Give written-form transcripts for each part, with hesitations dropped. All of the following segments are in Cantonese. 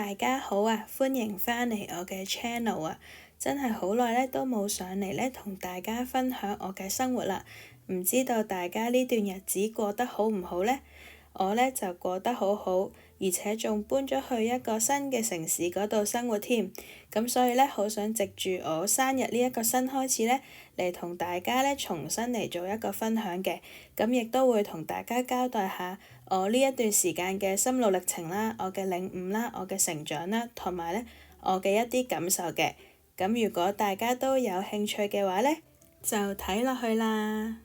大家好啊，歡迎返嚟我嘅 channel 啊！真係好耐咧都冇上嚟咧同大家分享我嘅生活啦。唔知道大家呢段日子過得好唔好呢？我咧就過得好好，而且仲搬咗去一個新嘅城市嗰度生活添。咁所以咧，好想藉住我生日呢一個新開始咧，嚟同大家咧重新嚟做一個分享嘅。咁亦都會同大家交代下我呢一段時間嘅心路歷程啦，我嘅領悟啦，我嘅成長啦，同埋咧我嘅一啲感受嘅。咁如果大家都有興趣嘅話咧，就睇落去啦。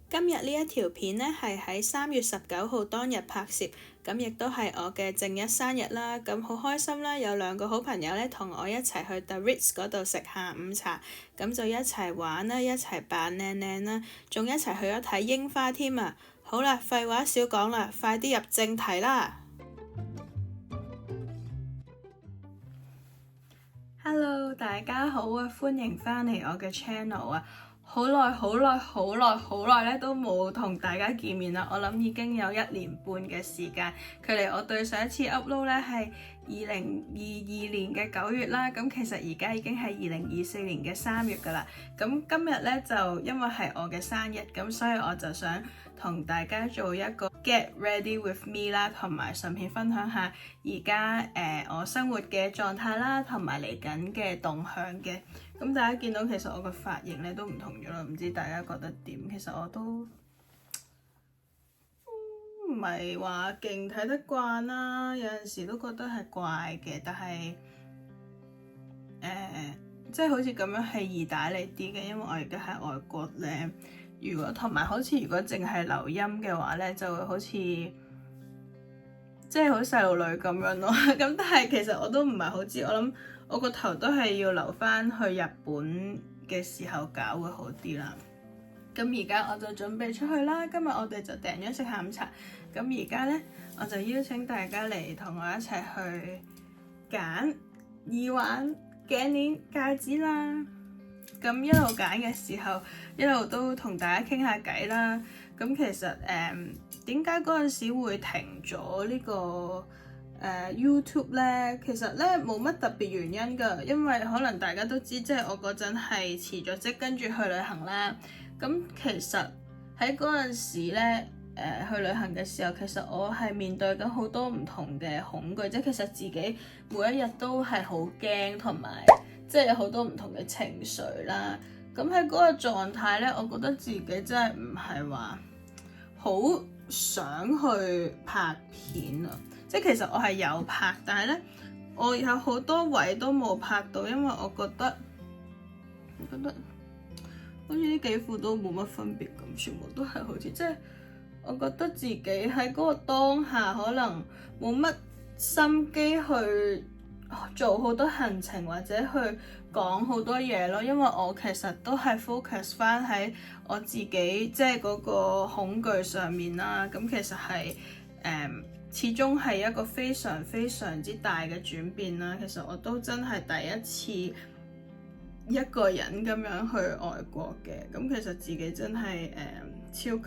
今日呢一條片呢，係喺3月19號當日拍攝，咁亦都係我嘅正一生日啦，咁好開心啦！有2個好朋友呢，同我一齊去 The Ritz 嗰度食下午茶，咁就一齊玩啦，一齊扮靚靚啦，仲一齊去咗睇櫻花添啊！好啦，廢話少講啦，快啲入正題啦！Hello， 大家好啊，歡迎返嚟我嘅 channel 啊！好耐咧都冇同大家見面啦，我諗已經有1年半嘅時間，距離我對上一次 upload 咧係2022年嘅9月啦，咁其實而家已經係2024年嘅3月噶啦，咁今日咧就因為係我嘅生日，咁所以我就想同大家做一個 get ready with me 啦，同埋順便分享下而家我生活嘅狀態啦，同埋嚟緊嘅動向嘅。咁大家見到其實我個髮型咧都唔同咗啦，唔知大家覺得點？其實我都唔係話勁睇得慣啦，有陣時都覺得係怪嘅，但係即係好似咁樣係易打理啲嘅，因為我而家喺外國咧。如果同埋好似如果淨係留音嘅話咧，就會好似即係好細路女咁樣咯。咁但係其實我都唔係好知，我諗我個頭都係要留翻去日本嘅時候搞會好啲啦。咁而家我就準備出去啦。今日我哋就訂咗食下午茶。咁而家咧，我就邀請大家嚟同我一齊去揀耳環、頸鏈、戒指啦。咁一路揀嘅時候，一路都同大家傾下偈啦。咁其實點解嗰陣時會停咗呢個YouTube 咧？其實咧冇乜特別原因㗎，因為可能大家都知，即係我嗰陣係辭咗職，跟住去旅行啦。咁其實喺嗰陣時咧，去旅行嘅時候，其實我係面對緊好多唔同嘅恐懼，即係其實自己每一日都係好驚，同埋即係有好多唔同嘅情緒啦。咁喺嗰個狀態咧，我覺得自己真係唔係話好想去拍片啊。即係其實我係有拍，但係咧我有好多位都冇拍到，因為我覺得好似呢幾副都冇乜分別咁，全部都係好似即係我覺得自己喺嗰個當下可能冇乜心機去做好多行程或者去講好多嘢咯，因為我其實都係 focus 翻喺我自己即係嗰個恐懼上面啦。咁其實係始終係一個非常非常之大嘅轉變啦。其實我都真係第一次一個人咁樣去外國嘅，咁其實自己真係超級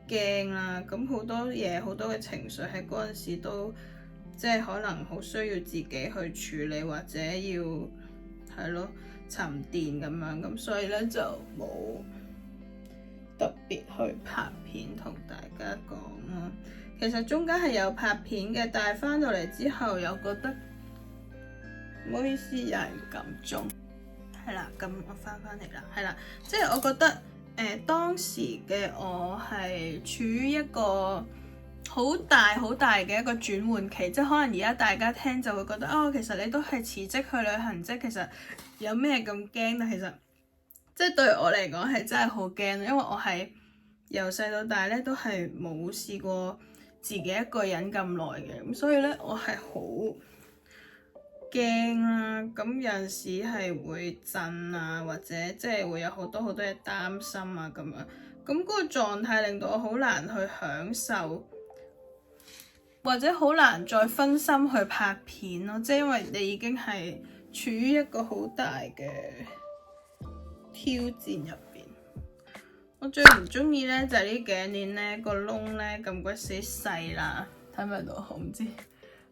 驚啦。咁好多嘢好多嘅情緒喺嗰陣時都即係可能好需要自己去處理，或者要係咯沉澱咁樣，咁所以咧就冇特別去拍片同大家講咯。其實中間係有拍片嘅，但係翻到嚟之後又覺得唔好意思，有人撳鐘。係啦，咁我翻嚟啦，係啦，即係我覺得當時嘅我係處於一個好大嘅一個轉換期，即係可能而家大家聽就會覺得其實你都係辭職去旅行啫，其實有咩咁驚？但其實即係對我嚟講係真係好驚，因為我係由細到大咧都係冇試過自己一個人咁耐嘅，咁所以咧我係好驚啦。咁有陣時係會震啊，或者即係會有好多嘢擔心啊咁樣，咁嗰個狀態令到我好難去享受，或者好難再分心去拍片咯。即係因為你已經係處於一個好大嘅挑戰入邊。我最唔中意咧就係呢頸鏈咧個窿咧咁鬼死細啦，睇唔睇到？我唔知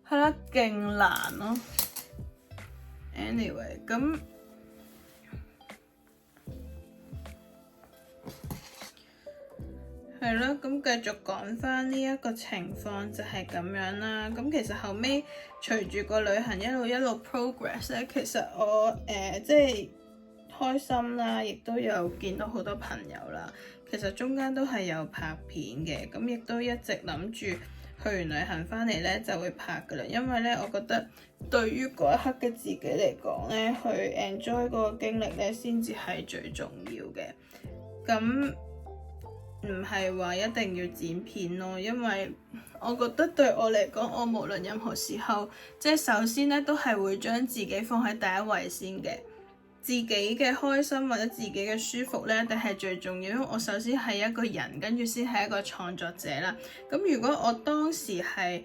係啦，勁難咯。Anyway，咁係咯，咁繼續講翻呢一個情況就係咁樣啦。咁其實後尾隨住個旅行一路 progress 咧，其實我即係開心啦，亦都有見到好多朋友啦。其實中間都係有拍片嘅，咁亦都一直諗住去完旅行翻嚟咧就會拍噶啦。因為咧，我覺得對於嗰一刻嘅自己嚟講咧，去 enjoy 嗰個經歷咧，先至係最重要嘅。咁唔係話一定要剪片咯，因為我覺得對我嚟講，我無論任何時候，即係首先咧都係會將自己放喺第一位先嘅。自己嘅開心或者自己嘅舒服咧，一定係最重要。因為我首先係一個人，跟住先係一個創作者啦。咁如果我當時係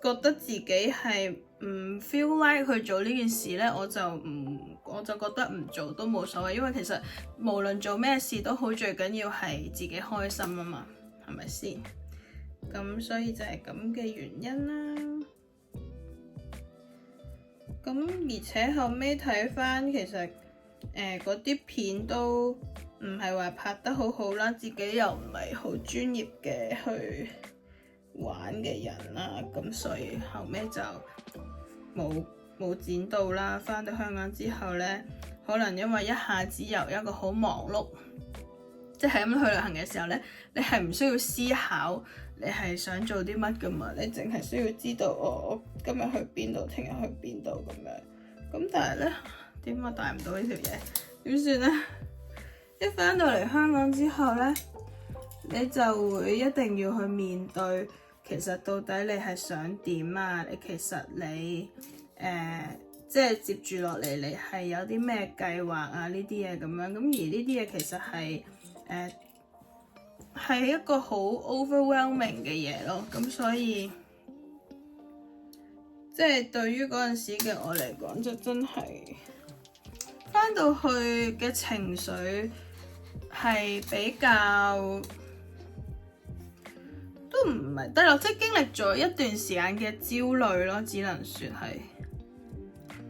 覺得自己係唔 feel like 去做呢件事咧，我就覺得唔做都冇所謂。因為其實無論做咩事都好，最緊要係自己開心啊嘛，係咪先？咁所以就係咁嘅原因啦。咁而且後尾睇翻，其實嗰啲片都唔係話拍得好好啦，自己又唔係好專業嘅去玩嘅人啦，咁所以後尾就冇剪到啦。翻到香港之後呢，可能因為一下子由一個好忙碌，即係咁去旅行嘅時候呢，你係唔需要思考你係想做啲乜噶嘛，你淨係需要知道我今日去邊度，聽日去邊度咁樣。咁但係呢，點解帶唔到呢條嘢？點算呢？一翻到嚟香港之後呢，你就會一定要去面對，其實到底你係想點啊？其實你即係接住落嚟，你係有啲咩計劃啊？呢啲嘢咁樣。咁而呢啲嘢其實係一個好 overwhelming 嘅嘢咯。咁所以即係對於嗰陣時嘅我嚟講，就真係翻到去嘅情緒係比較都唔係低落，即係經歷咗一段時間嘅焦慮咯，只能說係。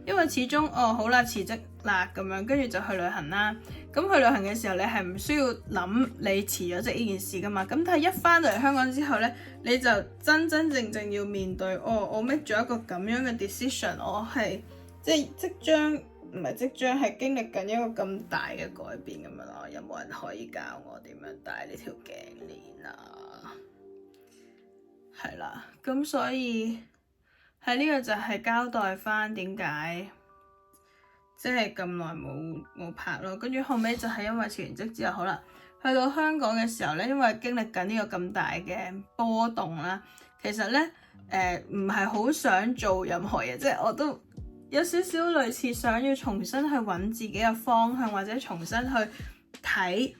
因為始終好啦，辭職啦咁樣，跟住就去旅行啦。咁去旅行嘅時候，你係唔需要諗你辭咗職呢件事噶嘛。咁但係一翻到嚟香港之後呢，你就真正要面對，我 make 咗一個咁樣嘅 decision， 我係即將唔係即將係經歷緊一個咁大嘅改變咁樣咯。有冇人可以教我點樣戴呢條頸鏈啊？係啦，咁所以喺呢個就係交代翻點解即係咁耐冇拍咯。跟住後尾就係因為辭完職之後，好啦，去到香港嘅時候咧，因為經歷緊呢個咁大嘅波動啦，其實咧唔係好想做任何嘢，即係我都有少少類似想要重新去揾自己嘅方向，或者重新去睇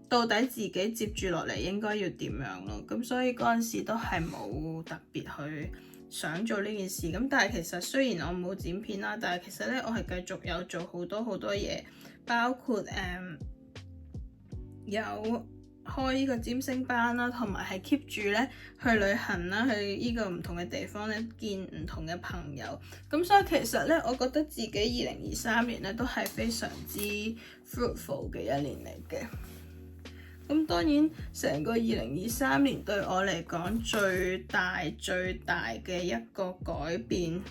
到底自己接住落嚟應該要點樣咯。咁所以嗰陣時都係冇特別去想做呢件事。咁但係其實雖然我冇剪片啦，但係其實咧我係繼續有做好多嘢，包括有開呢個占星班啦，同埋係 keep 住咧去旅行啦，去呢個唔同嘅地方咧見唔同嘅朋友。咁所以其實咧，我覺得自己2023年咧都係非常之 fruitful 嘅一年嚟嘅。咁當然成個2023年對我嚟講最大嘅一個改變，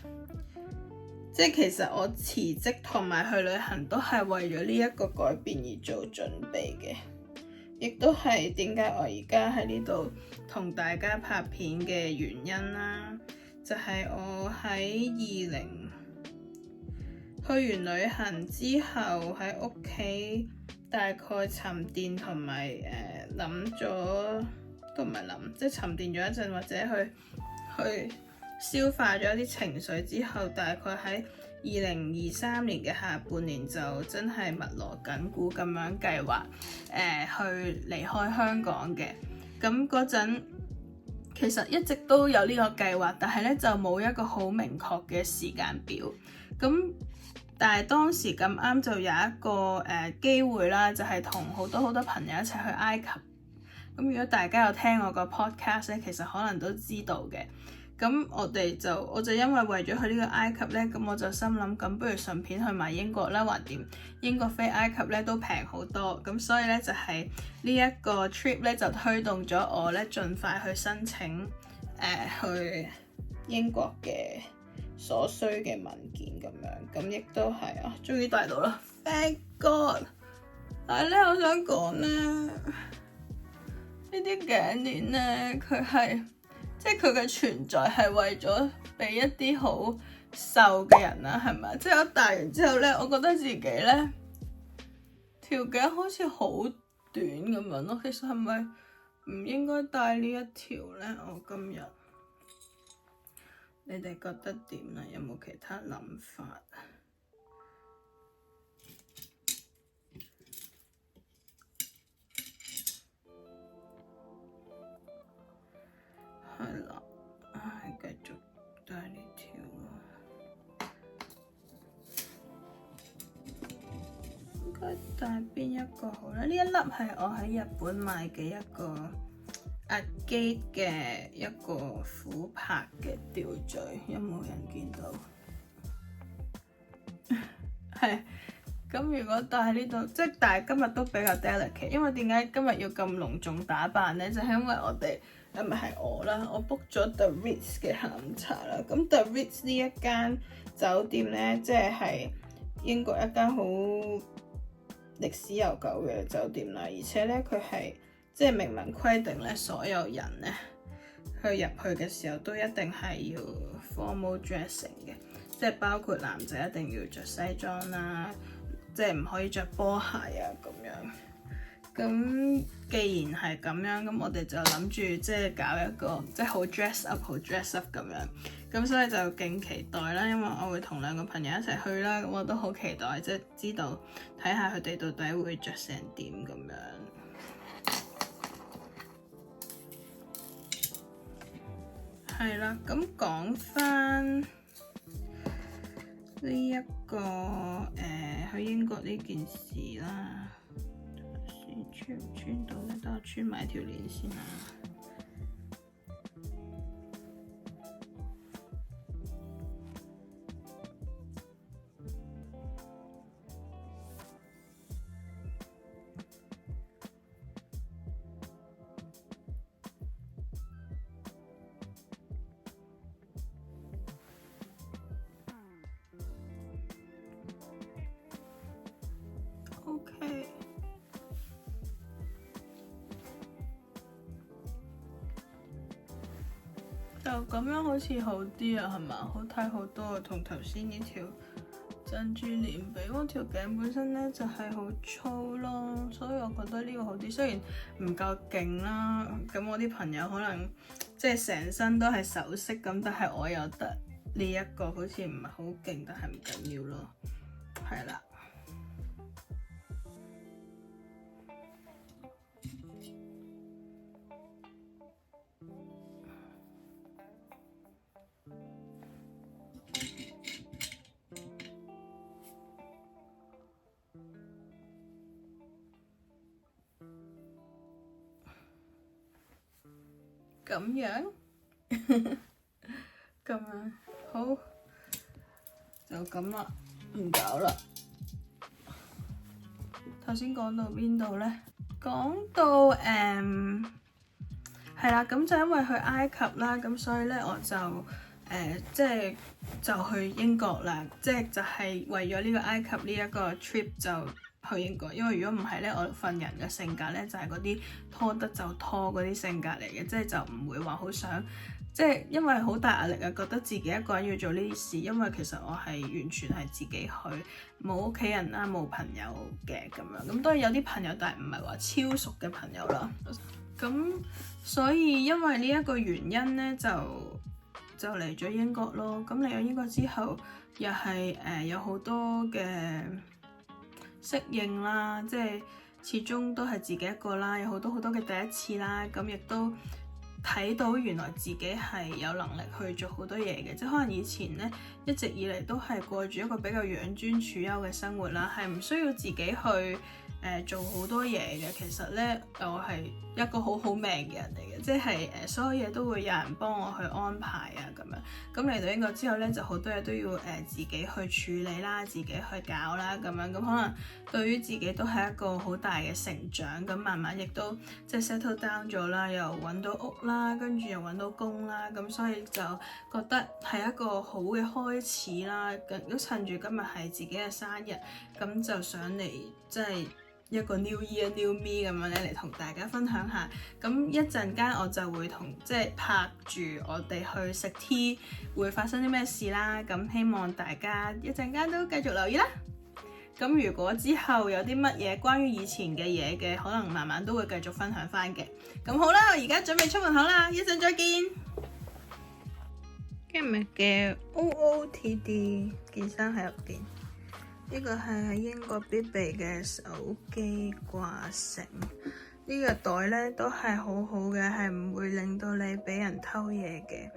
即係其實我辭職同埋去旅行都係為咗呢一個改變而做準備嘅，亦都係點解我而家喺呢度同大家拍片嘅原因啦。就係我喺去完旅行之後喺屋企大概沉澱同埋諗咗，都唔係諗，即係沉澱咗一陣，或者去消化咗一啲情緒之後，大概喺2023年嘅下半年就真係密鑼緊鼓咁樣計劃去離開香港嘅。咁嗰陣其實一直都有呢個計劃，但係咧就冇一個好明確嘅時間表。咁但係當時咁啱就有一個機會啦，就係同好多朋友一齊去埃及。咁如果大家有聽我個 podcast 咧，其實可能都知道嘅。咁我就因為為咗去呢個埃及咧，咁我就心諗，咁不如順便去埋英國啦，橫掂英國飛埃及咧都平好多，咁所以咧就係呢一個 trip 咧就推動咗我咧盡快去申請去英國嘅所需嘅文件咁樣，咁亦都係啊，終於帶到啦 ，Thank God！ 但係咧，我想講咧，呢啲頸鏈咧，佢係即係佢嘅存在係為咗俾一啲好瘦嘅人啦，係咪？即係我戴完之後咧，我覺得自己咧條頸好似好短咁樣咯。其實係咪唔應該戴呢一條咧？我今日你哋覺得點啊？有冇其他諗法？係啦，繼續戴呢條咯。應該戴邊一個好咧？呢一粒係我喺日本買嘅一個Agate嘅一個琥珀嘅吊墜，有冇人見到？係咁，如果戴喺呢度，即係但係今日都比較 delicate， 因為點解今日要咁隆重打扮咧？就係因為我哋係我啦，我 book 咗 The Ritz 嘅下午茶啦。咁 The Ritz 呢一間酒店咧，即係英國一間好歷史悠久嘅酒店啦，而且咧佢係即係明文規定咧，所有人咧去入去嘅時候都一定係要 formal dressing 嘅，即係包括男仔一定要着西裝啦，即係唔可以着波鞋啊咁樣。咁既然係咁樣，咁我哋就諗住即係搞一個即係好 dress up 咁樣。咁所以就勁期待啦，因為我會同兩個朋友一齊去啦，咁我都好期待即係知道睇下佢哋到底會着成點咁樣。係啦，咁講翻呢一個去英國呢件事啦，先穿唔穿到咧？等我穿埋條鏈先啦。OK，就咁樣好似好啲啊，係嘛？好睇好多啊，同頭先呢條珍珠鏈比。我條頸本身咧就係好粗咯，所以我覺得呢個好啲。雖然唔夠勁啦，咁我啲朋友可能即係成身都係首飾咁，但係我又得呢一個好似唔係好勁，但係唔緊要咯，係啦。咁樣，咁樣好，就咁啦，唔搞啦。頭先講到邊度咧？講到係啦，咁就因為去埃及啦，咁所以咧我就即係就去英國啦，即係就係為咗呢個埃及呢一個 trip 就去英國，因為如果唔係咧，我份人嘅性格咧就係嗰啲拖得就拖嗰啲性格嚟嘅，即係就唔會話好想，即係因為好大壓力啊，覺得自己一個人要做呢啲事，因為其實我係完全係自己去，冇屋企人啦，冇朋友嘅咁樣，咁當然有啲朋友，但係唔係話超熟嘅朋友啦。咁所以因為呢一個原因咧，就嚟咗英國咯。咁嚟咗英國之後，又係有好多嘅適應啦，即係始終都係自己一個啦，有好多嘅第一次啦，咁亦都睇到原來自己係有能力去做好多嘢嘅，即係可能以前呢，一直以嚟都係過住一個比較養尊處優嘅生活啦，係唔需要自己去做好多嘢嘅。其實呢，我係一個好好命嘅人嚟嘅，即係所有嘢都會有人幫我去安排啊咁樣。咁嚟到英國之後呢，就好多嘢都要自己去處理啦，自己去搞啦咁樣。咁可能對於自己都係一個好大嘅成長。咁慢慢亦都即係 settle down 咗啦，又揾到屋啦，跟住又揾到工啦。咁所以就覺得係一個好嘅開始啦。都趁住今日係自己嘅生日，咁就上嚟即係一個 New Year New Me 咁樣咧，嚟同大家分享下。咁一陣間我就會即係拍住我哋去食 tea 會發生啲咩事啦。咁希望大家一陣間都繼續留意啦。咁如果之後有啲乜嘢關於以前嘅嘢嘅，可能慢慢都會繼續分享翻嘅。咁好啦，我而家準備出門口啦，一陣再見。今日嘅 OOTD 件衫喺入邊，呢個係喺英國必備嘅手機掛繩。呢個袋呢都係好好嘅，係唔會令到你俾人偷嘢嘅。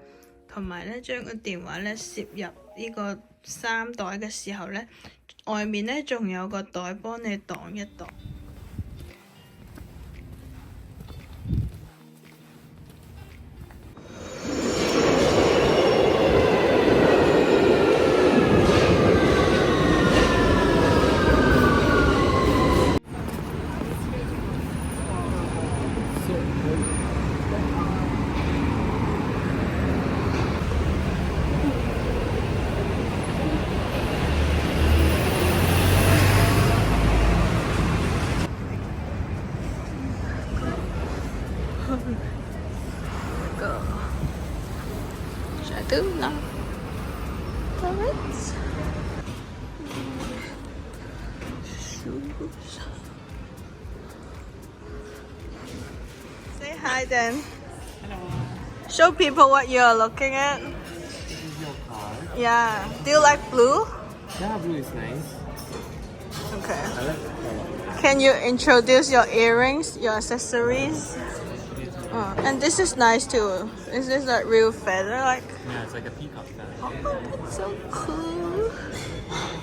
同埋呢，將個電話呢攝入呢個衫袋嘅時候呢，外面呢仲有個袋幫你擋一擋。Jaduna. Carrots. Shoes. Say hi then. Hello. Show people what you are looking at. This is your car. Yeah. Do you like blue? Yeah, blue is nice. Okay. I like the color. Can you introduce your earrings, your accessories? Oh, and this is nice too. Is this like real feather? Like, Yeah, it's like a peacock feather. oh, that's so cool.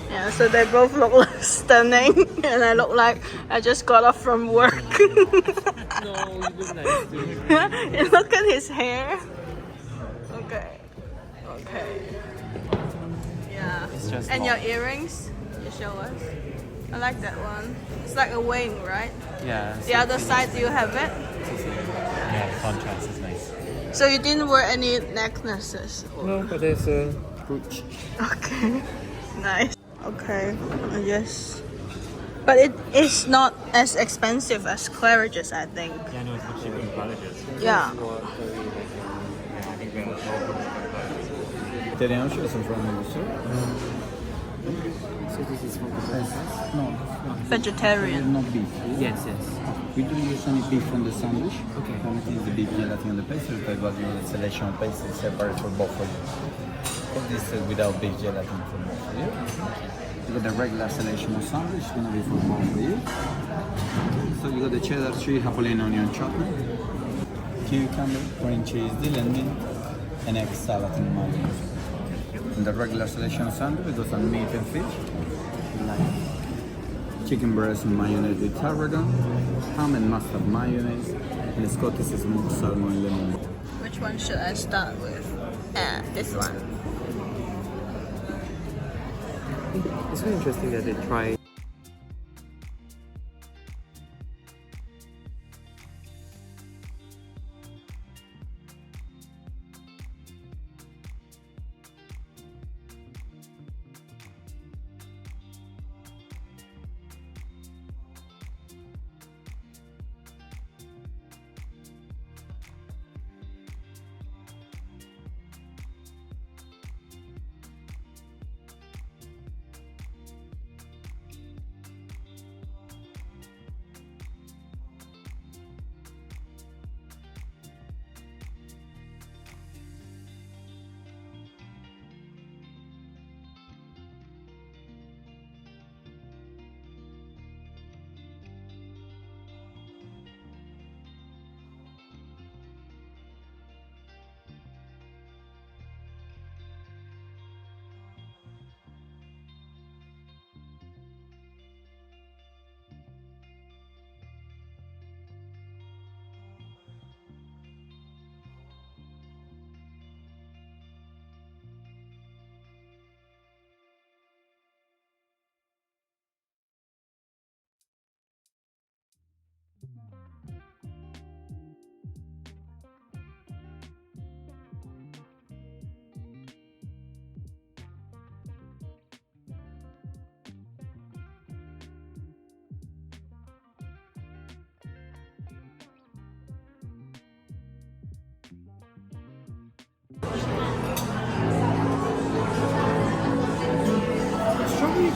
Yeah, so they both look like stunning, and I look like I just got off from work. No, you look nice too. And look at his hair. Okay. Okay. Yeah. It's just And long. your earrings? You show us. I like that one. It's like a wing, right? Yeah. The other side, do you have it? Yeah, the contrast is nice. So you didn't wear any necklaces? No, but there's a brooch. Okay. Nice. Okay. Yes. But it is not as expensive as Claridge's, I think. Yeah, no, it's much cheaper than Claridge's. Yeah. I think we're Italiano ce ne sono from the So this is from the No, Vegetarian. not beef. Yes, yes. We do use any beef on the sandwich. Okay. Come the beef gelatin on the pastry, poi vado the selection of pastry separate for both of you. Put this without beef gelatin for both of you. You got the regular selection of sandwich, gonna be for both of you. So you got the cheddar cheese, Hapolino onion chutney, cucumber, green cheese, dill and mint, and egg salad in mayonnaise. In the regular selection of sandwich, we got some meat and fish. Chicken breast and mayonnaise with tarragon, ham and mustard mayonnaise, and Scottish smoked salmon and lemon. Which one should I start with? This one. It's very interesting that they try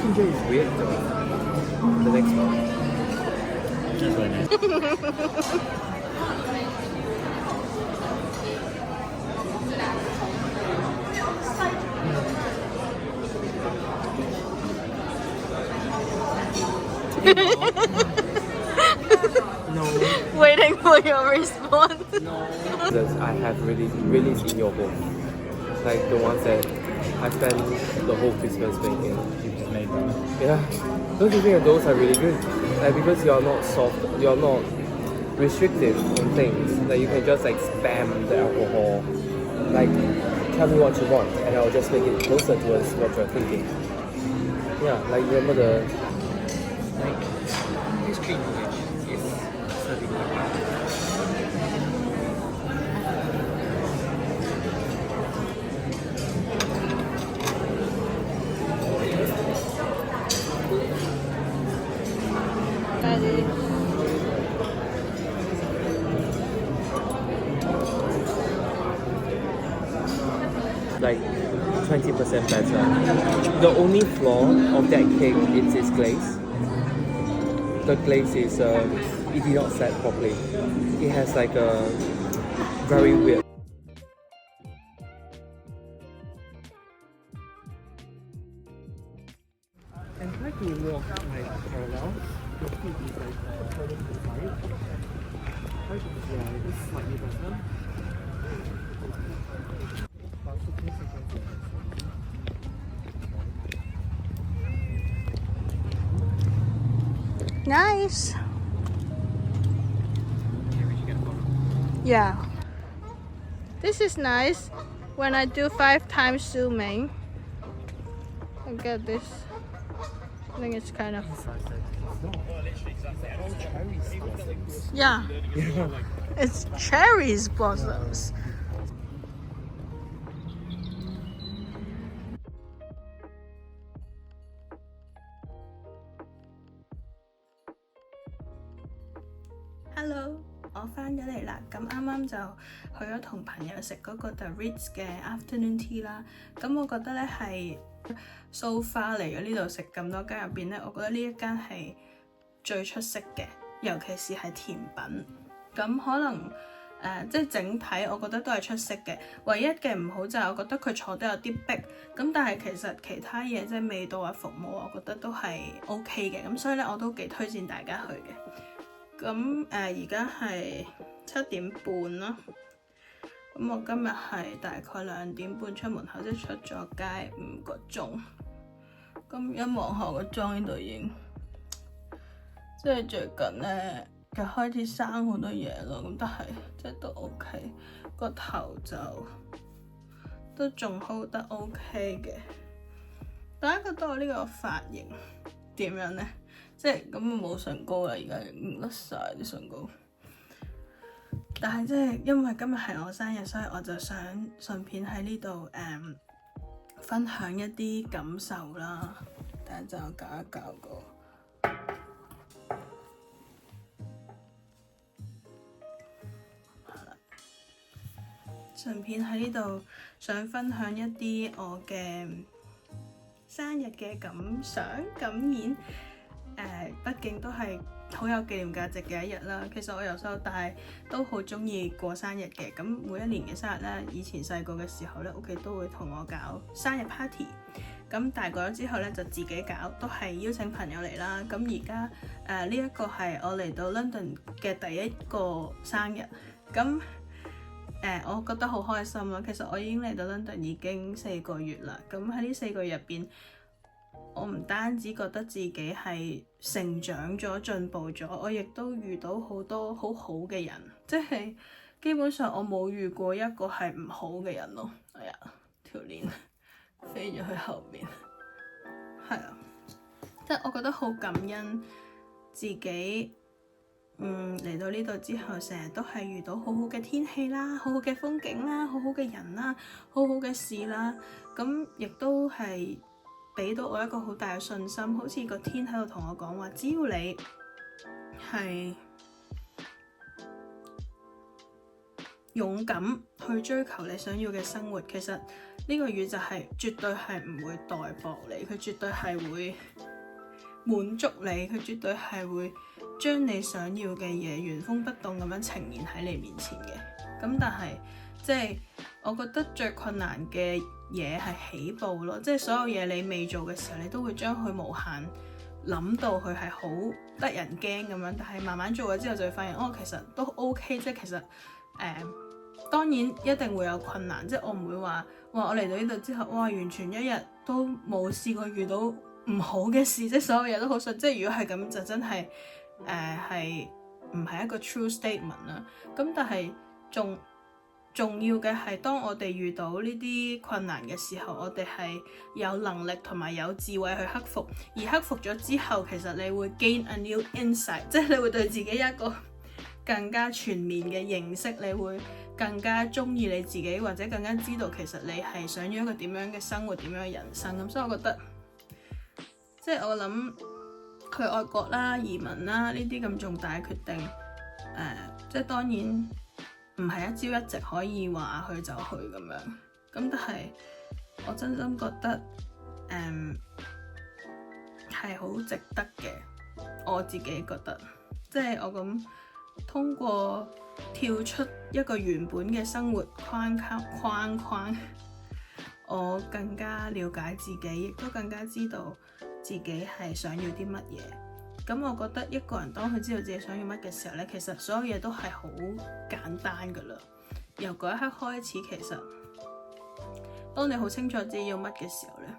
Ginger is weird though. The next one. Just very nice. No. Waiting for your response. I have really seen your home. Like the ones that I spent the whole Christmas making. You just made them. Yeah. Don't you think that those are really good? Like because you're not soft, you're not restrictive on things. Like you can just like spam the alcohol. Like tell me what you want and I'll just make it closer towards what you're thinking. Yeah, like remember the like history knowledge is serving you. Ready? Like 20% better. The only flaw of that cake is its glaze. The glaze is it did not set properly. It has like a very weird. And try to walk like parallel. Your feet is like turning to the side. Try to this slightly better. Nice. Yeah. This is nice. When I do 5 times zooming, I get this. I think it's kind of. Yeah. It's cherries blossoms. Hello，我翻咗嚟啦。咁啱啱就去咗同朋友食嗰個 The Ritz 嘅 Afternoon Tea 啦。咁我覺得咧係 so far 嚟咗呢度食咁多間入邊咧，我覺得呢一間係最出色嘅，尤其是係甜品。咁可能即係整體我覺得都係出色嘅。唯一嘅唔好就係我覺得佢坐得有啲逼。咁但係其實其他嘢即係味道啊、服務我覺得都係 OK 嘅。咁所以咧我都幾推薦大家去嘅。咁而家係7點半啦，咁我今日係大概2點半出門口，即係出咗街5個鐘。咁一望下個妝呢度已經，即係最近咧就開始生好多嘢咯，咁但係即係都 OK， 個頭就都仲 hold 得 OK 嘅。大家覺得我呢個髮型點樣呢？即係咁冇唇膏啦，而家唔甩晒啲唇膏。但係即係因為今日係我生日，所以我就想順便喺呢度分享一啲感受啦。等陣我搞一搞個。係啦，順便喺呢度想分享一啲我嘅生日嘅感想感言。畢竟都係好有紀念價值嘅一日啦。其實我由細到大都好中意過生日嘅。咁每一年嘅生日咧，以前細個嘅時候咧，屋企都會同我搞生日 party。咁大個咗之後咧，就自己搞，都係邀請朋友嚟啦。咁而家呢一個係我嚟到 London 嘅第一個生日。咁我覺得好開心啦。其實我已經嚟到 London 已經4個月啦。咁喺呢4個月入邊，我唔單止覺得自己係成長咗、進步咗，我亦都遇到好多好好嘅人，即係基本上我冇遇過一個係唔好嘅人咯。哎呀，條鏈飛咗去後面，係啊，即係我覺得好感恩自己，嚟到呢度之後，成日都係遇到好好嘅天氣啦、好好嘅風景啦、好好嘅人啦、好好嘅事啦，咁亦都係俾到我一個好大嘅信心，好似個天喺度同我講話，只要你係勇敢去追求你想要嘅生活，其實呢個宇宙係絕對係唔會代薄你，佢絕對係會滿足你，佢絕對係會將你想要嘅嘢原封不動咁樣呈現喺你面前嘅。咁但係即係我覺得最困難嘅嘢係起步咯，即係所有嘢你未做嘅時候，你都會將佢無限諗到佢係好得人驚咁樣，但係慢慢做咗之後就會發現其實都 OK， 即係其實當然一定會有困難，即係我唔會話我嚟到呢度之後完全一日都冇試過遇到唔好嘅事，即係所有嘢都好順。即係如果係咁就真係係唔係一個 true statement 啦。咁但係重要嘅係，當我哋遇到呢啲困難嘅時候，我哋係有能力同埋有智慧去克服，而克服咗之後，其實你會 gain a new insight， 即係你會對自己一個更加全面嘅認識，你會更加中意你自己，或者更加知道其實你係想要一個點樣嘅生活，點樣嘅人生咁。所以我覺得，即係我諗去外國啦、移民啦呢啲咁重大嘅決定，即係當然唔係一朝一夕可以話去就去咁樣，咁但係我真心覺得係好值得嘅。我自己覺得，即係我咁通過跳出一個原本嘅生活框框，我更加了解自己，亦都更加知道自己係想要啲乜嘢。咁我覺得一個人當佢知道自己想要乜嘅時候呢，其實所有嘢都係好簡單噶啦。由嗰一刻開始，其實當你好清楚自己要乜嘅時候呢，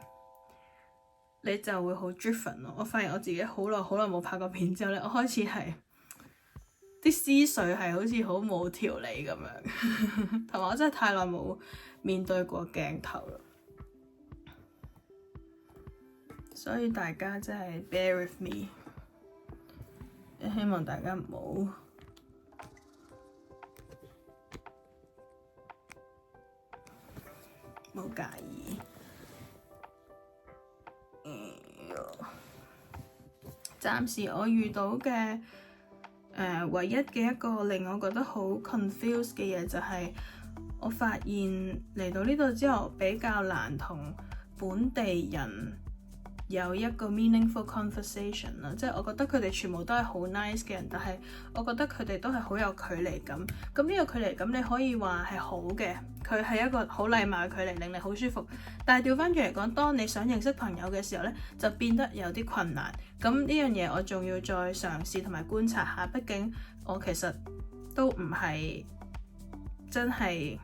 你就會好 driven 咯。我發現我自己好耐冇拍過片之後呢，我開始係啲思緒係好似好冇條理咁樣，同埋我真係太耐冇面對過鏡頭啦。所以大家真係 bear with me。希望大家唔好介意。暫時我遇到嘅唯一嘅一個令我覺得好 confused 嘅嘢就係，我發現嚟到呢度之後比較難同本地人有一個 meaningful conversation 啦，即係我覺得佢哋全部都係好 nice 嘅人，但係我覺得佢哋都係好有距離感。咁呢個距離感你可以話係好嘅，佢係一個好禮貌嘅距離，令你好舒服。但係調翻轉嚟講，當你想認識朋友嘅時候呢，就變得有啲困難。咁呢樣嘢我仲要再嘗試同埋觀察下，畢竟我其實都唔係真係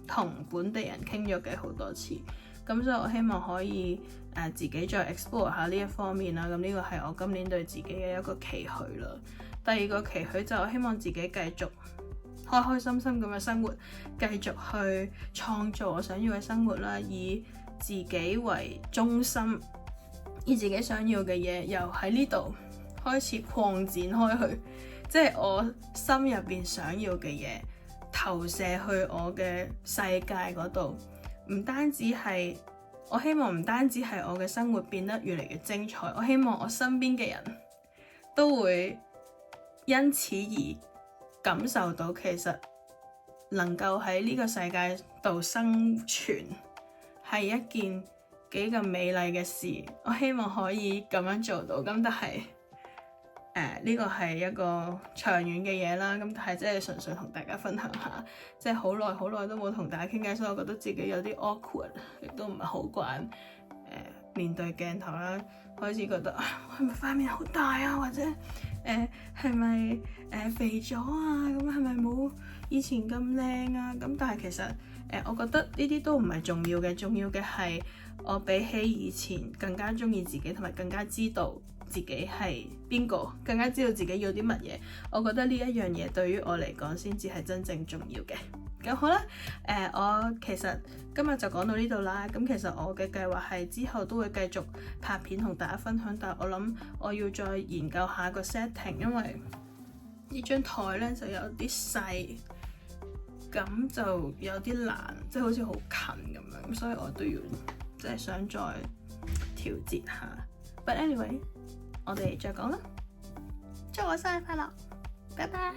同本地人傾咗偈好多次。咁所以我希望可以自己再 explore 下呢一方面啦。咁呢個係我今年對自己嘅一個期許啦。第二個期許就希望自己繼續開開心心咁嘅生活，繼續去創造我想要嘅生活啦，以自己為中心，以自己想要嘅嘢又喺呢度開始擴展開去，即係我心入邊想要嘅嘢投射去我嘅世界嗰度。唔單止係，我希望唔單止係我嘅生活變得越嚟越精彩，我希望我身邊嘅人都會因此而感受到其實能夠喺呢個世界度生存係一件幾咁美麗嘅事。我希望可以咁樣做到，咁但係呢個係一個長遠嘅嘢啦，咁但係即係純粹同大家分享下，即係好耐都冇同大家傾偈，所以我覺得自己有啲 awkward， 亦都唔係好慣面對鏡頭啦，開始覺得係咪塊面好大啊，或者係咪肥咗啊，咁係咪冇以前咁靚啊？咁但係其實我覺得呢啲都唔係重要嘅，重要嘅係我比起以前更加鍾意自己，同埋更加知道自己係邊個，更加知道自己要啲乜嘢。我覺得呢一樣嘢對於我嚟講先至係真正重要嘅。咁好啦，我其實今日就講到呢度啦。咁其實我嘅計劃係之後都會繼續拍片同大家分享，但係我諗我要再研究下個 setting，因為呢張台咧就有啲細，咁就有啲難，即係好似好近咁樣，所以我都要即係想再調節下。But anyway，我哋再講啦，祝我生日快樂，拜拜。